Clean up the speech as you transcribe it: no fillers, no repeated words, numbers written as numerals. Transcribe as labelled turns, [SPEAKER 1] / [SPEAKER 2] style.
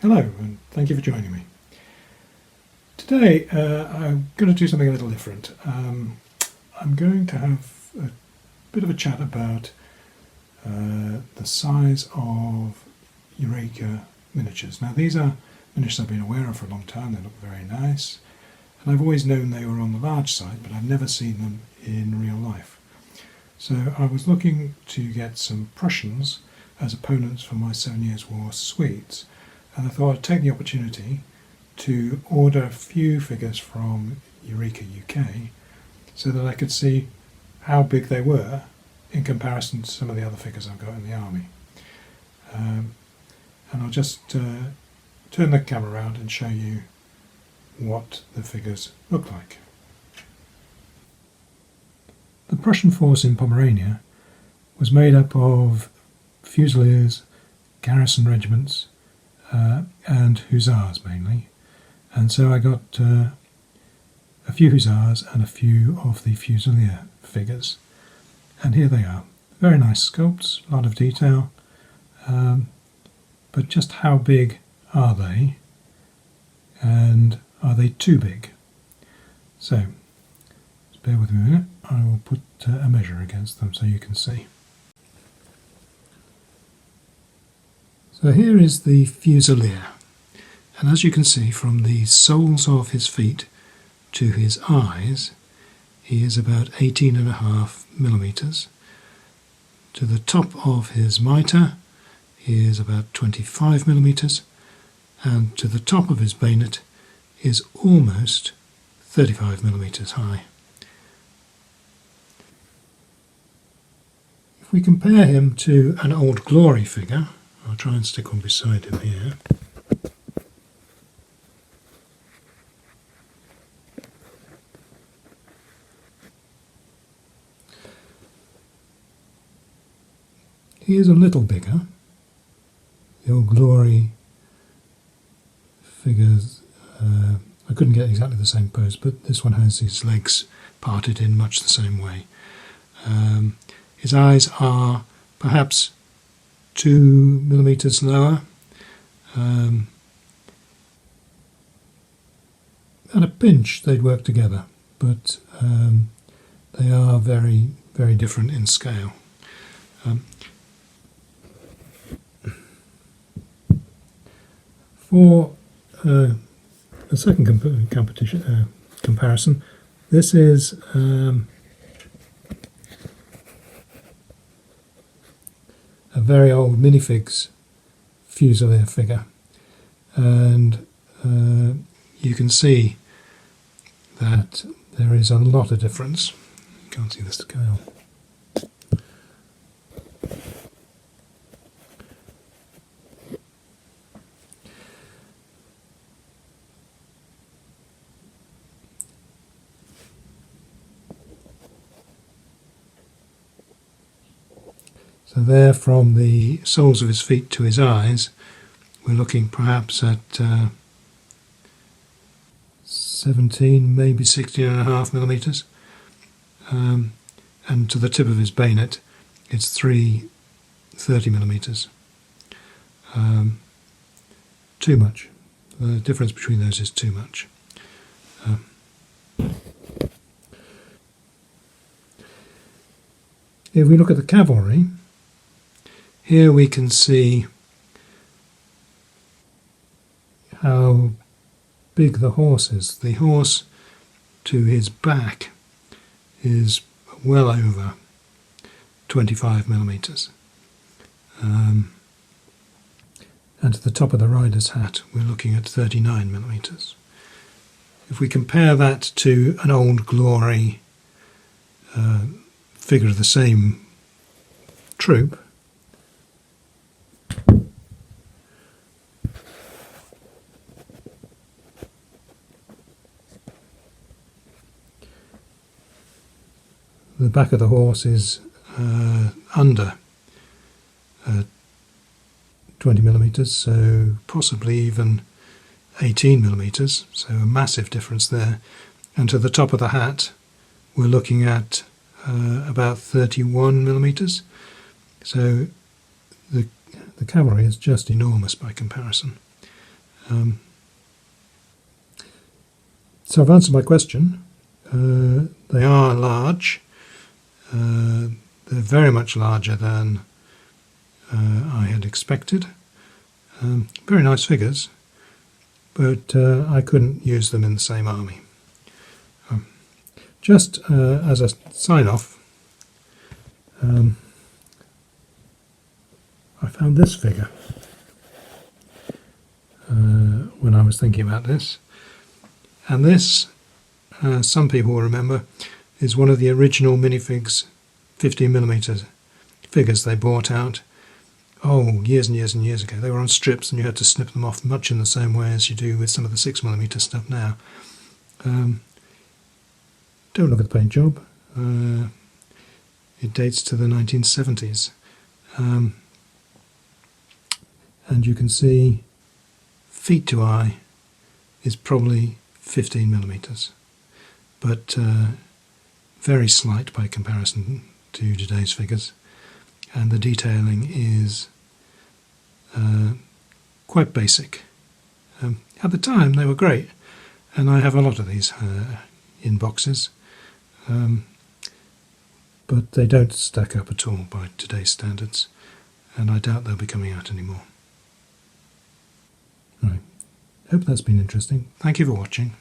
[SPEAKER 1] Hello, and thank you for joining me. Today I'm going to do something a little different. I'm going to have a bit of a chat about the size of Eureka Miniatures. Now these are miniatures I've been aware of for a long time. They look very nice, and I've always known they were on the large side, but I've never seen them in real life. So I was looking to get some Prussians as opponents for my 7 Years' War suites, and I thought I'd take the opportunity to order a few figures from Eureka UK so that I could see how big they were in comparison to some of the other figures I've got in the army. And I'll just turn the camera around and show you what the figures look like. The Prussian force in Pomerania was made up of fusiliers, garrison regiments, and hussars mainly, and so I got a few hussars and a few of the fusilier figures, and here they are. Very nice sculpts, a lot of detail, but just how big are they, and are they too big? So just bear with me a minute, I will put a measure against them so you can see. So here is the fusilier, and as you can see from the soles of his feet to his eyes, he is about 18.5 millimeters. To the top of his mitre, he is about 25 millimeters, and to the top of his bayonet is almost 35 millimeters high. If we compare him to an Old Glory figure, I'll try and stick one beside him here. He is a little bigger. The Old Glory figures, I couldn't get exactly the same pose, but this one has his legs parted in much the same way. His eyes are perhaps 2 millimeters lower, at a pinch they'd work together, but they are very, very different in scale. For the second comparison, this is a very old minifigs fusilier figure, and you can see that there is a lot of difference. You can't see the scale. So there, from the soles of his feet to his eyes, we're looking perhaps at 17, maybe 16.5 millimeters. And to the tip of his bayonet, it's 30 millimeters. Too much. The difference between those is too much. If we look at the cavalry, here we can see how big the horse is. The horse to his back is well over 25 millimeters. And to the top of the rider's hat, we're looking at 39 millimeters. If we compare that to an Old Glory figure of the same troop, the back of the horse is under 20 millimeters, so possibly even 18 millimeters, so a massive difference there. And to the top of the hat, we're looking at about 31 millimeters. So the cavalry is just enormous by comparison. So I've answered my question. They are large. They're very much larger than I had expected. Very nice figures, but I couldn't use them in the same army. Just as a sign-off, I found this figure when I was thinking about this. And this, some people will remember, is one of the original minifigs 15mm figures they bought out, years and years and years ago. They were on strips and you had to snip them off much in the same way as you do with some of the 6mm stuff now. Don't look at the paint job. It dates to the 1970s. And you can see feet to eye is probably 15mm, but very slight by comparison to today's figures, and the detailing is quite basic. At the time they were great, and I have a lot of these in boxes, but they don't stack up at all by today's standards, and I doubt they'll be coming out anymore. Right. Hope that's been interesting. Thank you for watching.